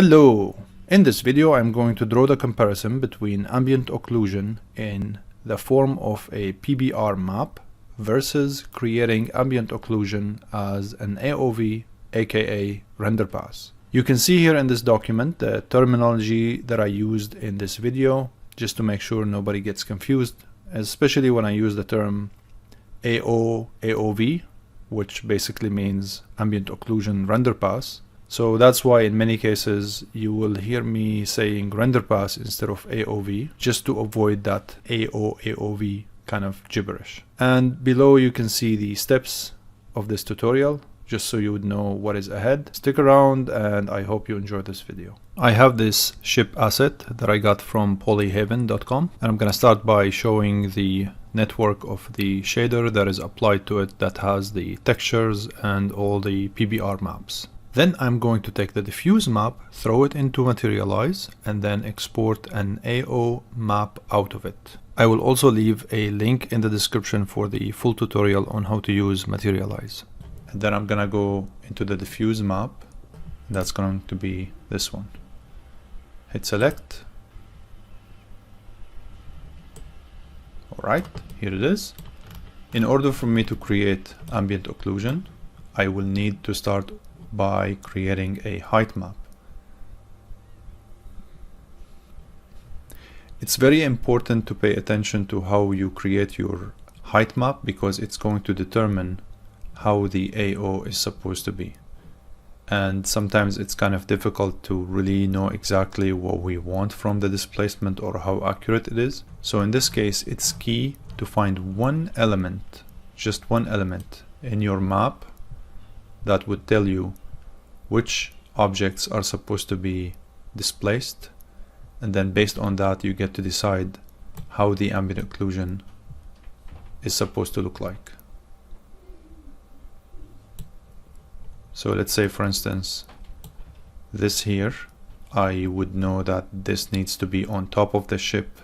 Hello! In this video I'm going to draw the comparison between ambient occlusion in the form of a PBR map versus creating ambient occlusion as an AOV, aka render pass. You can see here in this document the terminology that I used in this video, just to make sure nobody gets confused, especially when I use the term AO AOV, which basically means ambient occlusion render pass. So that's why in many cases you will hear me saying render pass instead of AOV, just to avoid that AO AOV kind of gibberish. And below you can see the steps of this tutorial, just so you would know what is ahead. Stick around and I hope you enjoy this video. I have this ship asset that I got from polyhaven.com, and I'm gonna start by showing the network of the shader that is applied to it that has the textures and all the PBR maps. Then I'm going to take the diffuse map, throw it into Materialize, and then export an AO map out of it. I will also leave a link in the description for the full tutorial on how to use Materialize. And then I'm gonna go into the diffuse map. That's going to be this one. Hit select. Alright, here it is. In order for me to create ambient occlusion, I will need to start by creating a height map. It's very important to pay attention to how you create your height map, because it's going to determine how the AO is supposed to be. And sometimes it's kind of difficult to really know exactly what we want from the displacement or how accurate it is. So in this case, it's key to find one element, just one element in your map that would tell you which objects are supposed to be displaced, and then based on that you get to decide how the ambient occlusion is supposed to look like. So let's say, for instance, this here, I would know that this needs to be on top of the ship,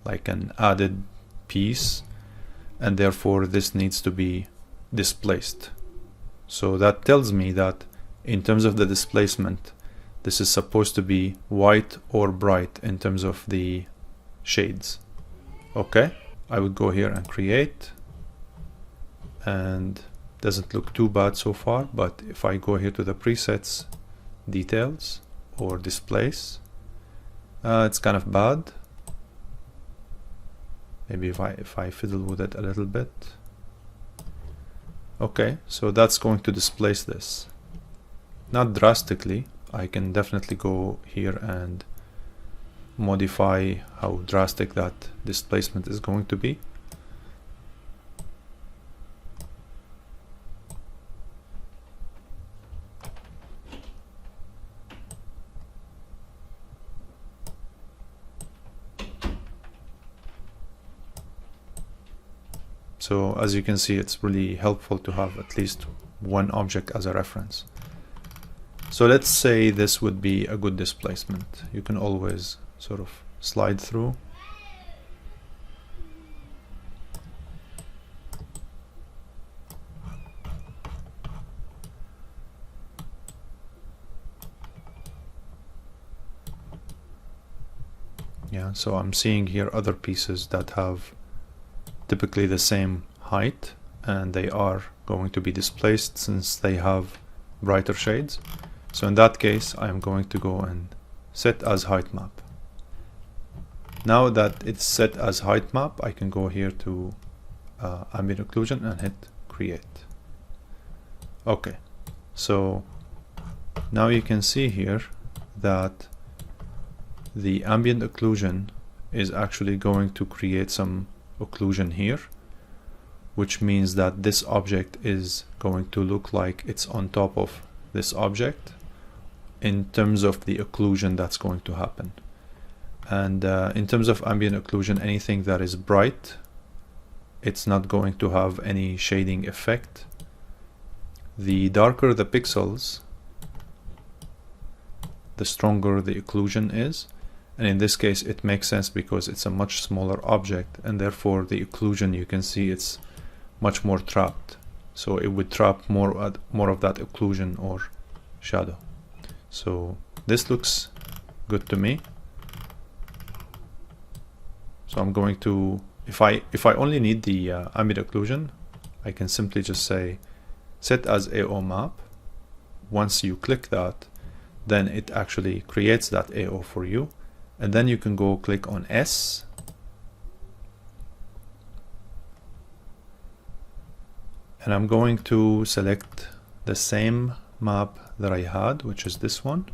like an added piece, and therefore this needs to be displaced. So that tells me that in terms of the displacement, this is supposed to be white or bright in terms of the shades. Okay, I would go here and create, and doesn't look too bad so far. But if I go here to the presets, details or displace, it's kind of bad. Maybe if I fiddle with it a little bit. Okay, so that's going to displace this. Not drastically. I can definitely go here and modify how drastic that displacement is going to be. So as you can see, it's really helpful to have at least one object as a reference. So let's say this would be a good displacement. You can always sort of slide through. Yeah, so I'm seeing here other pieces that have typically the same height, and they are going to be displaced since they have brighter shades. So in that case, I am going to go and set as height map. Now that it's set as height map, I can go here to ambient occlusion and hit create. Okay, so now you can see here that the ambient occlusion is actually going to create some occlusion here, which means that this object is going to look like it's on top of this object in terms of the occlusion that's going to happen. And in terms of ambient occlusion, anything that is bright, it's not going to have any shading effect. The darker the pixels, the stronger the occlusion is. And in this case, it makes sense because it's a much smaller object, and therefore the occlusion, you can see it's much more trapped. So it would trap more of that occlusion or shadow. So this looks good to me. So I'm going to, if I only need the ambient occlusion, I can simply just say set as AO map. Once you click that, then it actually creates that AO for you, and then you can go click on S, and I'm going to select the same map that I had, which is this one,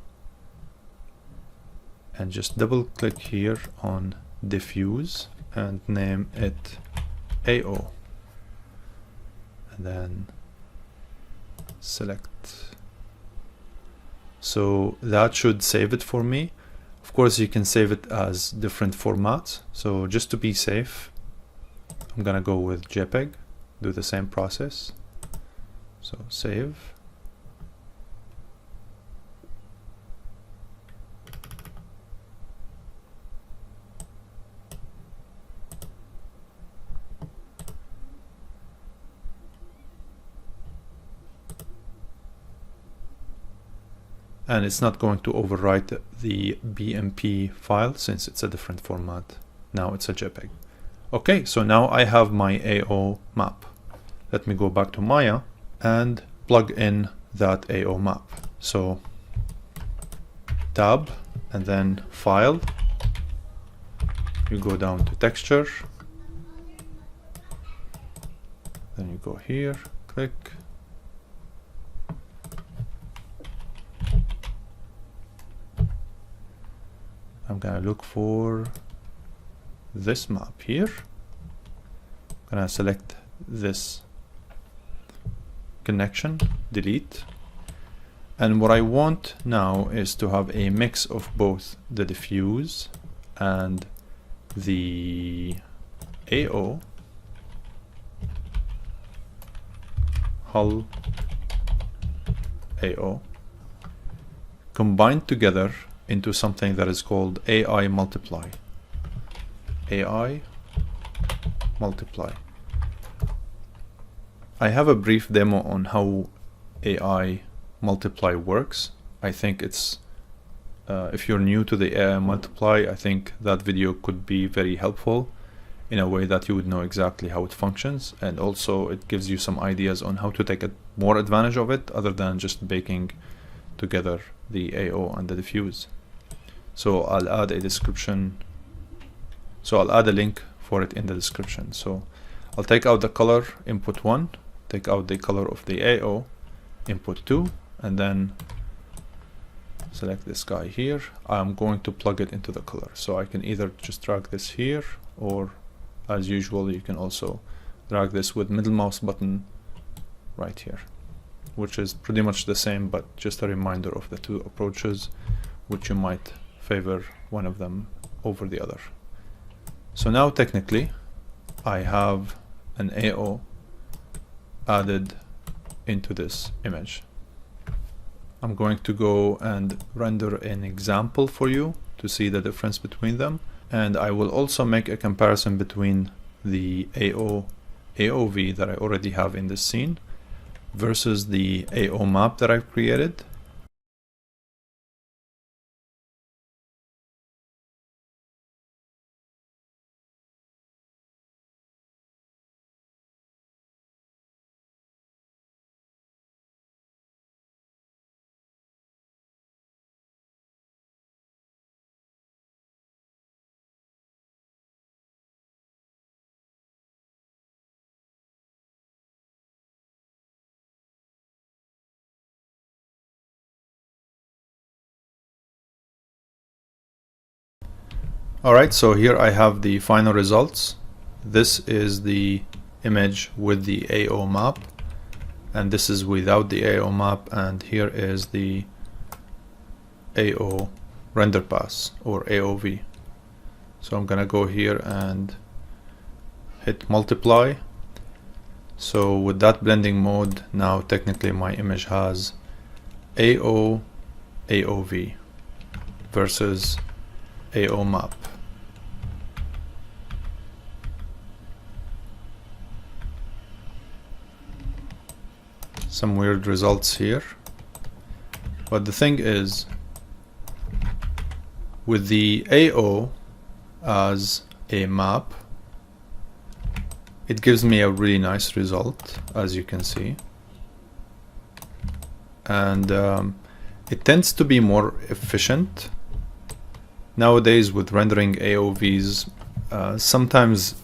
and just double click here on diffuse and name it AO, and then select. So that should save it for me. Of course, you can save it as different formats. So just to be safe, I'm gonna go with JPEG, do the same process. So save. And it's not going to overwrite the BMP file since it's a different format. Now it's a JPEG. Okay, so now I have my AO map. Let me go back to Maya and plug in that AO map. So tab and then file. You go down to texture. Then you go here, click. I'm gonna look for this map here. I'm gonna select this connection, delete. And what I want now is to have a mix of both the diffuse and the AO, hull AO, combined together into something that is called AI multiply. AI multiply. I have a brief demo on how AI multiply works. I think it's if you're new to the AI multiply, I think that video could be very helpful in a way that you would know exactly how it functions, and also it gives you some ideas on how to take more advantage of it other than just baking together the AO and the diffuse. So I'll add a description. So I'll add a link for it in the description. So I'll take out the color input 1, take out the color of the AO input 2, and then select this guy here. I'm going to plug it into the color. So I can either just drag this here, or as usual, you can also drag this with middle mouse button right here, which is pretty much the same, but just a reminder of the two approaches, which you might favor one of them over the other. So now technically I have an AO added into this image. I'm going to go and render an example for you to see the difference between them, and I will also make a comparison between the AO AOV that I already have in this scene versus the AO map that I've created. Alright, so here I have the final results. This is the image with the AO map, and this is without the AO map, and here is the AO render pass or AOV. So I'm gonna go here and hit multiply. So with that blending mode, now technically my image has AO AOV versus AO map. Some weird results here, but the thing is, With the AO as a map, it gives me a really nice result, as you can see. And it tends to be more efficient. Nowadays with rendering AOVs, sometimes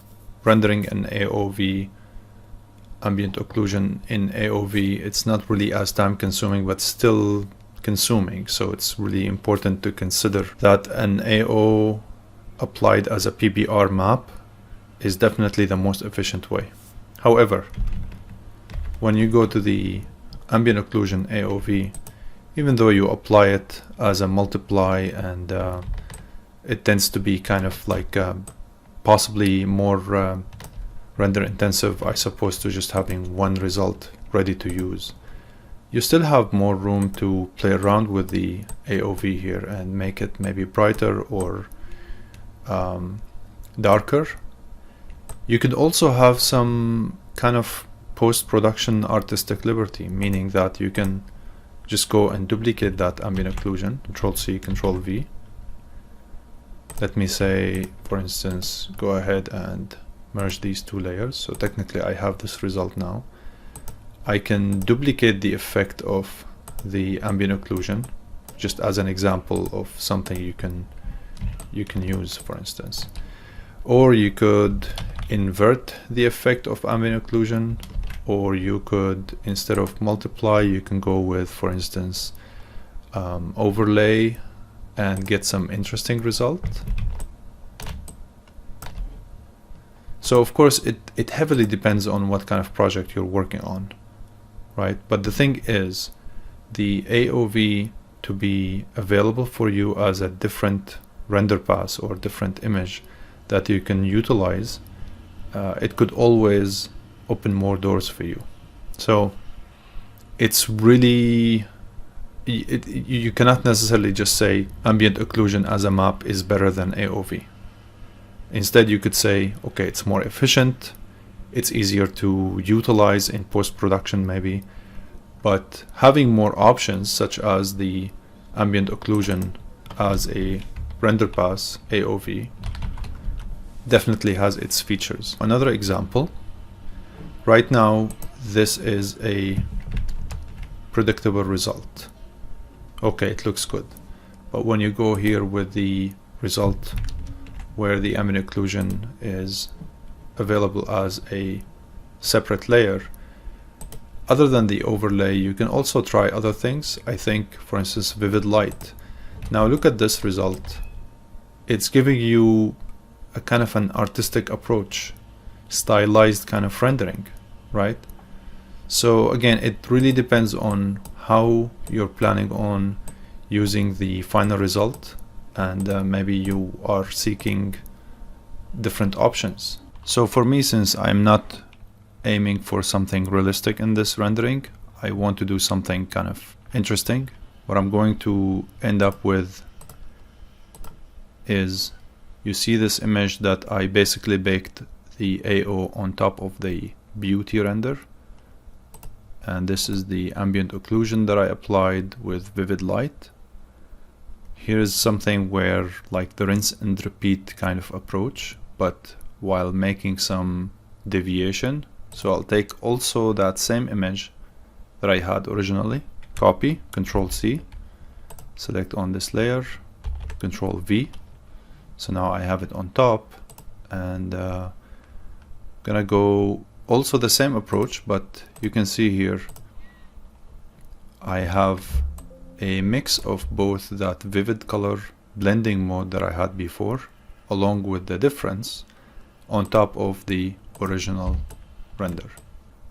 rendering an AOV, ambient occlusion in AOV, it's not really as time consuming, but still consuming. So it's really important to consider that an AO applied as a PBR map is definitely the most efficient way. However, when you go to the ambient occlusion AOV, even though you apply it as a multiply, and it tends to be kind of like possibly more render intensive, I suppose, to just having one result ready to use. You still have more room to play around with the AOV here and make it maybe brighter or darker. You could also have some kind of post-production artistic liberty, meaning that you can just go and duplicate that ambient occlusion, Control-C, Control-V. Let me say, for instance, go ahead and merge these two layers. So technically I have this result now. I can duplicate the effect of the ambient occlusion, just as an example of something you can use, for instance. Or you could invert the effect of ambient occlusion, or you could, instead of multiply, you can go with, for instance, overlay and get some interesting result. So of course it heavily depends on what kind of project you're working on, right? But the thing is, the AOV to be available for you as a different render pass or different image that you can utilize, it could always open more doors for you. So it's really, you cannot necessarily just say ambient occlusion as a map is better than AOV. Instead, you could say, okay, it's more efficient, it's easier to utilize in post-production maybe, but having more options such as the ambient occlusion as a render pass AOV definitely has its features. Another example, right now this is a predictable result. Okay, it looks good, but when you go here with the result where the ambient occlusion is available as a separate layer, other than the overlay, you can also try other things. I think, for instance, vivid light. Now look at this result. It's giving you a kind of an artistic approach, stylized kind of rendering, right? So again, it really depends on how you're planning on using the final result, and maybe you are seeking different options. So for me, since I'm not aiming for something realistic in this rendering, I want to do something kind of interesting. What I'm going to end up with is, you see this image that I basically baked the AO on top of the beauty render, and this is the ambient occlusion that I applied with vivid light. Here's something where, like, the rinse and repeat kind of approach, but while making some deviation. So I'll take also that same image that I had originally, copy, Control-C, select on this layer, Control-V. So now I have it on top, and gonna go also the same approach, but you can see here I have a mix of both that vivid color blending mode that I had before, along with the difference, on top of the original render.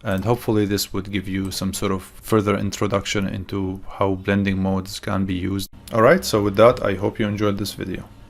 And hopefully this would give you some sort of further introduction into how blending modes can be used. Alright, so with that, I hope you enjoyed this video.